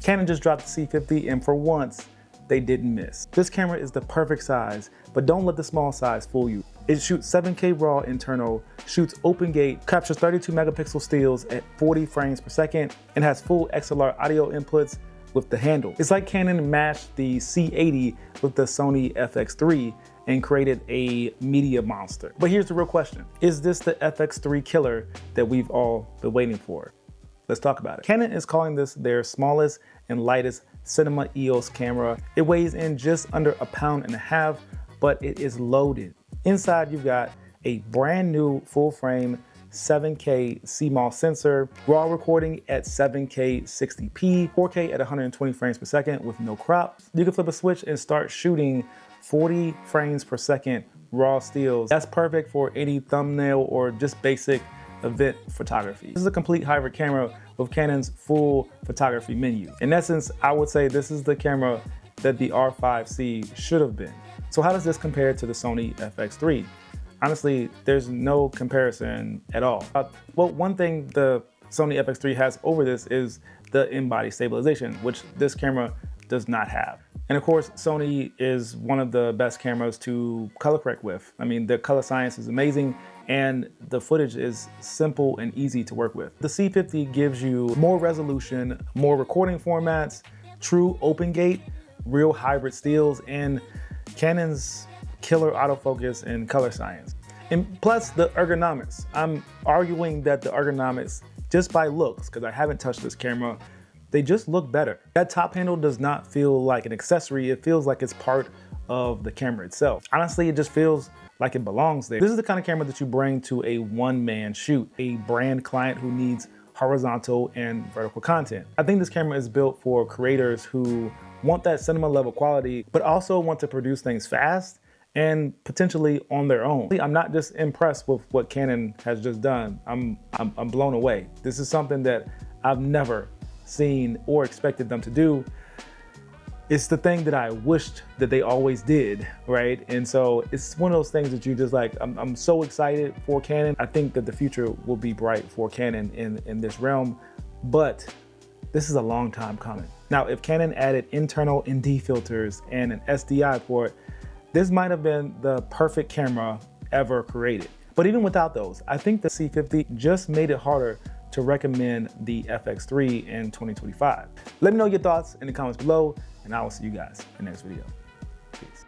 Canon just dropped the C50 and for once, they didn't miss. This camera is the perfect size, but don't let the small size fool you. It shoots 7K RAW internal, shoots open gate, captures 32 megapixel stills at 40 frames per second, and has full XLR audio inputs with the handle. It's like Canon mashed the C80 with the Sony FX3 and created a media monster. But here's the real question. Is this the FX3 killer that we've all been waiting for? Let's talk about it. Canon is calling this their smallest and lightest cinema EOS camera. It weighs in just under 1.5 pounds, but it is loaded. Inside you've got a brand new full frame 7K CMOS sensor, raw recording at 7K 60p, 4K at 120 frames per second with no crop. You can flip a switch and start shooting 40 frames per second raw stills. That's perfect for any thumbnail or just basic event photography. This is a complete hybrid camera with Canon's full photography menu. In essence, I would say this is the camera that the R5C should have been. So how does this compare to the Sony FX3? Honestly, there's no comparison at all. Well, one thing the Sony FX3 has over this is the in-body stabilization, which this camera does not have. And of course, Sony is one of the best cameras to color correct with. I mean, the color science is amazing and the footage is simple and easy to work with. The C50 gives you more resolution, more recording formats, true open gate, real hybrid stills, and Canon's killer autofocus and color science. And plus the ergonomics. I'm arguing that the ergonomics, just by looks, because I haven't touched this camera, they just look better. That top handle does not feel like an accessory. It feels like it's part of the camera itself. Honestly, it just feels like it belongs there. This is the kind of camera that you bring to a one-man shoot, a brand client who needs horizontal and vertical content. I think this camera is built for creators who want that cinema level quality, but also want to produce things fast and potentially on their own. I'm not just impressed with what Canon has just done. I'm blown away. This is something that I've never seen or expected them to do. It's the thing that I wished that they always did, right? And so it's one of those things that you just like, I'm so excited for Canon. I think that the future will be bright for Canon in this realm, but this is a long time coming. Now, if Canon added internal ND filters and an SDI port, this might have been the perfect camera ever created. But even without those, I think the C50 just made it harder to recommend the FX3 in 2025. Let me know your thoughts in the comments below, and I will see you guys in the next video. Peace.